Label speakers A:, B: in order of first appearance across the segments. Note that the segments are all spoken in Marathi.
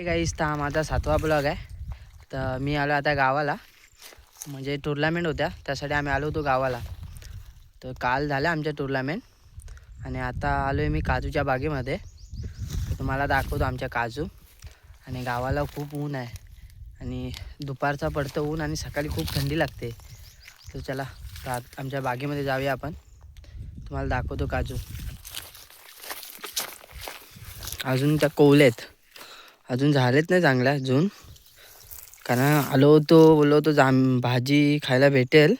A: हाय गाईस, हा माझा 7वा ब्लॉग आहे. तर मी आलो आता गावाला, म्हणजे टुर्नामेंट होत्या त्यासाठी आम्ही आलो होतो गावाला. तर काल झाल्या आमच्या टुर्नामेंट आणि आता आलो आहे मी काजूच्या बागेमध्ये. तर तुम्हाला दाखवतो आमच्या काजू. आणि गावाला खूप ऊन आहे आणि दुपारचा पडतं ऊन आणि सकाळी खूप थंडी लागते. तर चला आमच्या बागेमध्ये जाऊया आपण, तुम्हाला दाखवतो काजू. अजून त्या कोवल्या आहेत, अजून झालेत नाही चांगल्या अजून, कारण आलो होतो बोललो होतो भाजी खायला भेटेल,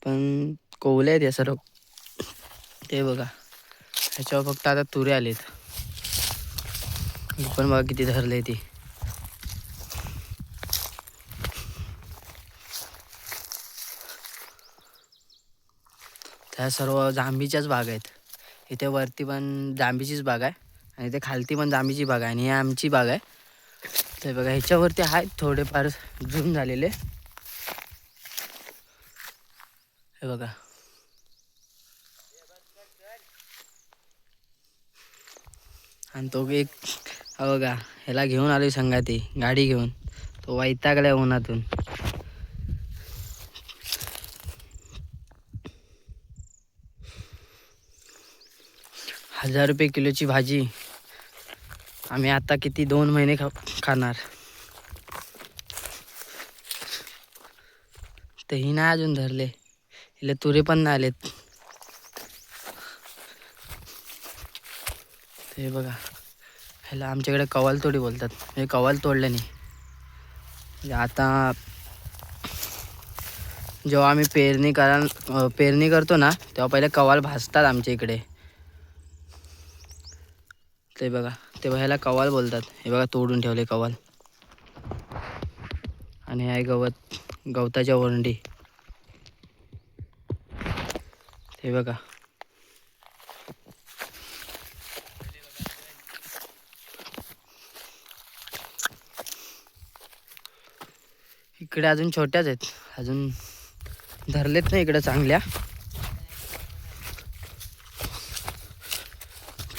A: पण कोवले आहेत या सर्व. ते बघा ह्याच्यावर फक्त आता तुरे आलेत. पण बघा किती धरले ती. त्या सर्व जांभीच्याच बाग आहेत. इथे वरती पण जांभीचीच बाग आहे आणि इथे खालती पण जांभीची बाग आहे आणि ही आमची बाग आहे. ते बघा ह्याच्यावरती आहेत थोडेफार जून झालेले. हे बघा आणि तो एक बघा ह्याला घेऊन आलोय संगाती गाडी घेऊन. तो वैतागलाय उन्हातून. ₹1000 किलोची भाजी आम्ही आता किती 2 महिने खाणार. तर ही नाही अजून धरले, हिला तुरे पण नाही आलेत. ते बघा ह्याला आमच्याकडे कवाल तोडी बोलतात. हे कवाल तोडलं नाही. म्हणजे आता जेव्हा आम्ही पेरणी करतो ना, तेव्हा पहिले कवाल भाजतात आमच्या इकडे. ते बघा तेव्हा ह्याला कवाल बोलतात. हे बघा तोडून ठेवले कवाल. आणि आहे गवताच्या वरंडी. हे बघा इकडे अजून छोट्याच आहेत, अजून धरलेत नाही इकडे चांगल्या.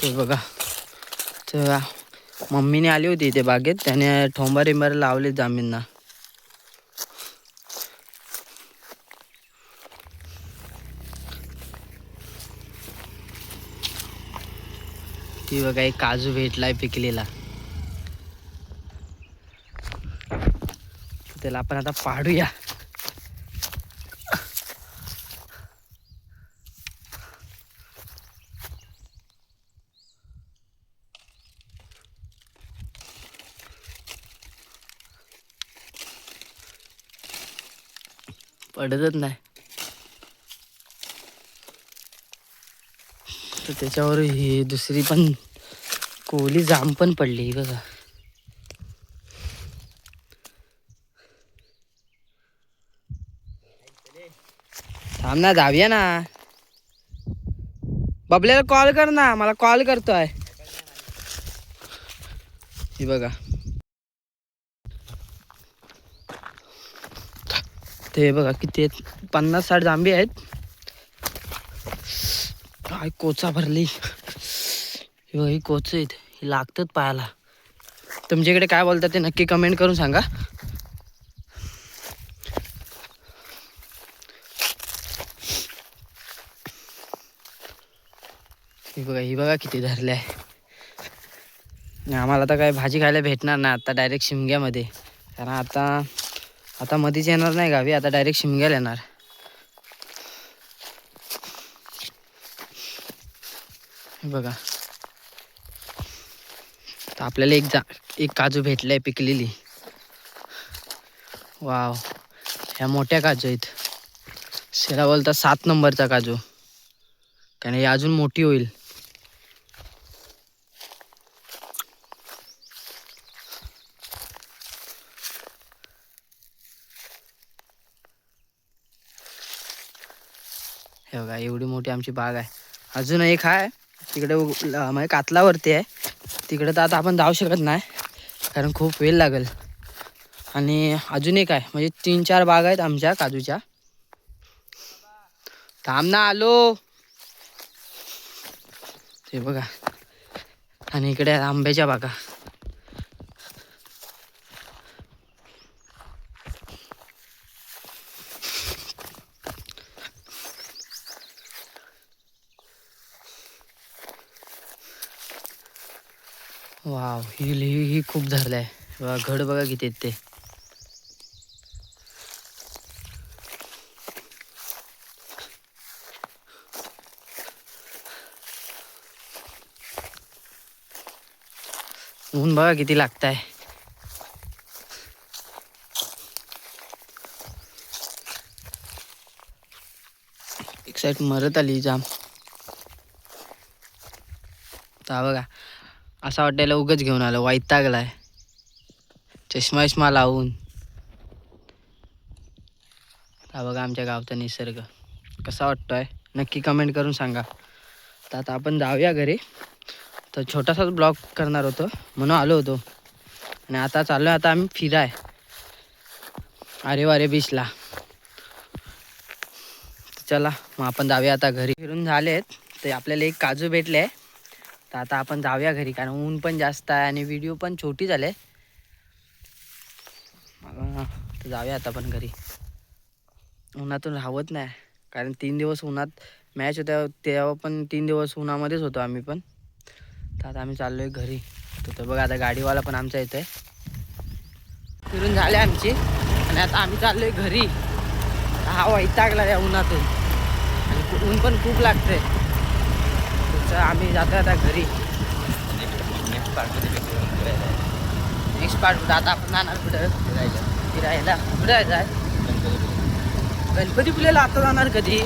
A: ते बघा तर मम्मीने आली होती इथे बागेत, त्याने ठोंबा रिंबार लावले जांभींना. ती बघा एक काजू भेटलाय पिकलेला. त्याला आपण आता पाडूया. पडतच नाही. तर त्याच्यावर ही दुसरी पण कोवली जांब पण पडली बघा. थांब ना, जाऊया ना. बबल्याला कॉल कर ना, मला कॉल करतोय. हे बघा ते बघा किती आहेत, 50-60 जांभी आहेत. काय कोचा भरली. हे बघा ही कोच आहेत, ही लागतात पायाला. तुमच्याकडे काय बोलतात ते नक्की कमेंट करून सांगा. ही बघा किती धरले आहे. आम्हाला तर काय भाजी खायला भेटणार नाही आता, डायरेक्ट शिमग्यामध्ये. कारण आता मध्येच येणार नाही गावी, आता डायरेक्ट शिमग्याला येणार. हे बघा तर आपल्याला एक काजू भेटलाय पिकलेली. वाव, ह्या मोठ्या काजू आहेत. शेला बोलतात 7 नंबरचा काजू, कारण ही अजून मोठी होईल. हे बघा एवढी मोठी आमची बाग आहे. अजून एक आहे तिकडे म्हणजे कातलावरती आहे. तिकडे तर आता आपण जाऊ शकत नाही कारण खूप वेळ लागेल. आणि अजून एक आहे, म्हणजे 3-4 बाग आहेत आमच्या काजूच्या. थांब ना, आलो. ते बघा आणि इकडे आंब्याच्या बागा. वाव, ही खूप धरलाय बघा. घड बघा किती आहेत ते. ऊन बघा किती लागताय. एक साईड मरत आली जाम. तर बघा असा वाटायला उगच घेऊन आलो, वैतागलाय चष्मा लावून. हा बघा आमच्या गावचा निसर्ग कसा वाटतोय नक्की कमेंट करून सांगा. तर आता आपण जाऊया घरी. तर छोटासाच ब्लॉग करणार होतो म्हणून आलो होतो. आणि आता चाललो आता आम्ही फिराय अरे बीचला. चला मग आपण जाऊया आता घरी. फिरून झालेत तर आपल्याला एक काजू भेटले. तर आता आपण जाऊया घरी कारण ऊन पण जास्त आहे आणि व्हिडिओ पण छोटी झाले. तर जाऊया आता आपण घरी. उन्हातून राहत नाही कारण 3 दिवस उन्हात मॅच होत्या तेव्हा पण 3 दिवस उन्हामध्येच होतो आम्ही पण. तर आता आम्ही चाललोय घरी. तर बघा आता गाडीवाला पण आमच्या इथे फिरून झाले आमची आणि आता आम्ही चाललोय घरी. हा वैतागला या उन्हातून आणि ऊन पण खूप लागतंय. तर आम्ही जातो आता घरी. नेक्स्ट पार्ट कुठं आता आपण जाणार कुठं फिरायला. कुठं जायचं गणपतीपुळेला. आता जाणार कधी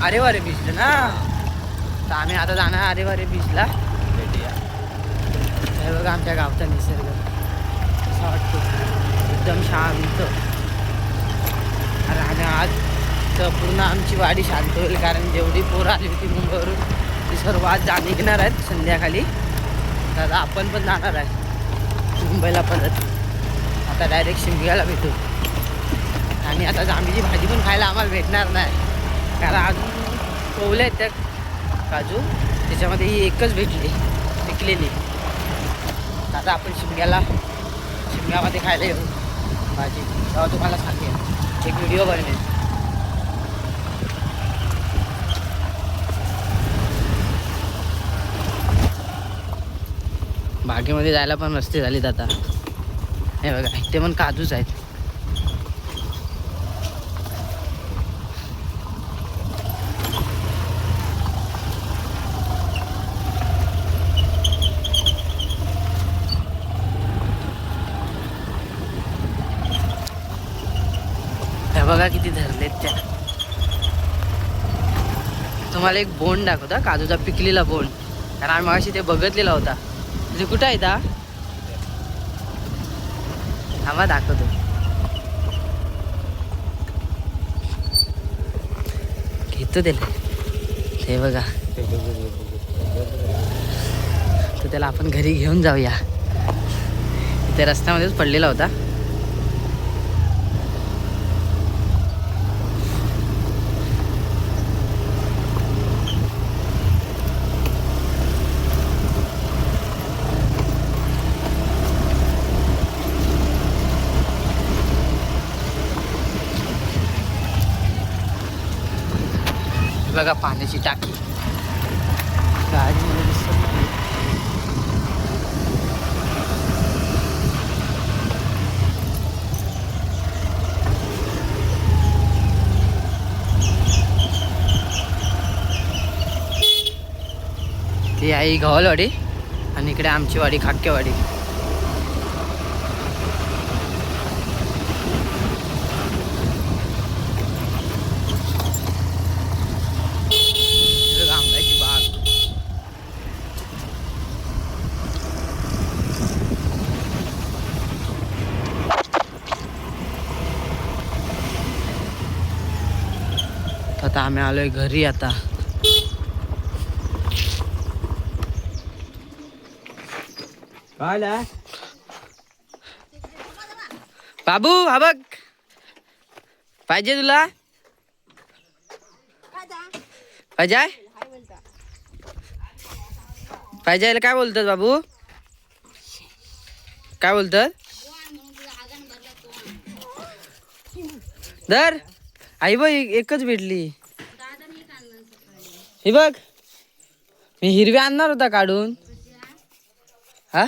A: अरे वारे बीचला ना. तर आम्ही आता जाणार अरे वारे बीचला. भेटूया. हे बघा आमच्या गावचा निसर्ग कसा वाटतो एकदम शांत. आणि आज तर पूर्ण आमची वाडी शांत होईल कारण जेवढी पोरं आली होती मुंबईवरून ती सर्व आज निघणार आहेत संध्याकाळी. तर आपण पण जाणार आहे मुंबईला परत. आता डायरेक्ट शिमग्याला भेटू. आणि आता जांभळीची भाजी पण खायला आम्हाला भेटणार नाही कारण अजून कोवले आहेत त्या काजू त्याच्यामध्ये ही एकच भेटली पिकलेली. आता आपण शिमग्यामध्ये खायला येऊ भाजी. तेव्हा तुम्हाला सांगेन एक व्हिडिओ बनवेन. बागेमध्ये जायला पण रस्ते झालेत आता. हे बघा इथे पण काजूच आहेत. हे बघा किती धरलेत त्या. तुम्हाला एक बोंड दाखवता काजूचा पिकलेला बोंड कारण आम्ही मागाशी ते बघितलेला होता. म्हणजे कुठं आहे ता आम्हा दाखवतो. घेतो त्याला ते बघा. तर त्याला आपण घरी घेऊन जाऊया. इथे रस्त्यामध्येच पडलेला होता. बघा पाण्याची टाकी गाडीमध्ये दिसत नाही. ती आई गव्हालवाडी आणि इकडे आमची वाडी खाक्केवाडी. आंब्याची बाग. आता आम्ही आलोय घरी. आता बाबू हा बघ पाहिजे तुला पाहिजे पाहिजे. काय बोलतात बाबू काय बोलतात. दर आई बघ एकच भेटली. ही बघ मी हिरवी आणणार होता काढून. हा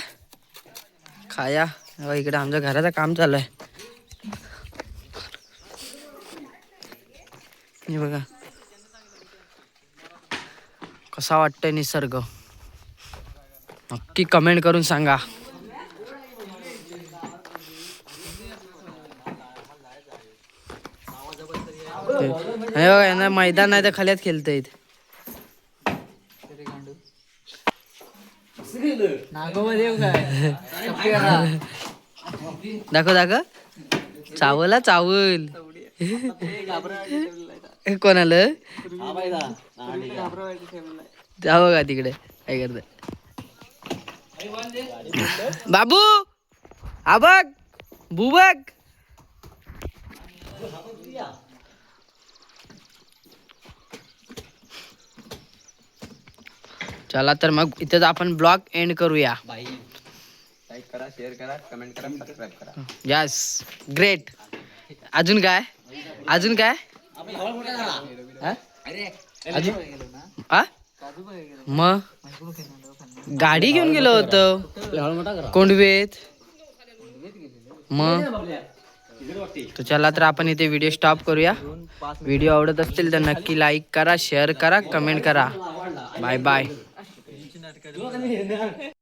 A: खाया इकडे आमच्या घराचं काम चालू आहे. हे बघा कसा वाटतंय निसर्ग, नक्की कमेंट करून सांगा. हे बघा यांना मैदान नाही तर खल्यात खेळतायत. दाखव दाखव चावला चावल कोणाला जा बघा तिकडे काय करत बाबू. हा बघ बुबक. चला तर मग इथेच आपण ब्लॉग एंड करूया.
B: लाईक करा, शेअर करा, कमेंट करा, सबस्क्राईब करा.
A: Yes great. अजून काय अजून काय हा? आ? मग गाडी घेऊन गेलो होतो कोंडवेत. मग तर चला तर आपण इथे व्हिडिओ स्टॉप करूया. व्हिडिओ आवडत असतील तर नक्की लाईक करा, शेअर करा, कमेंट करा. Bye bye.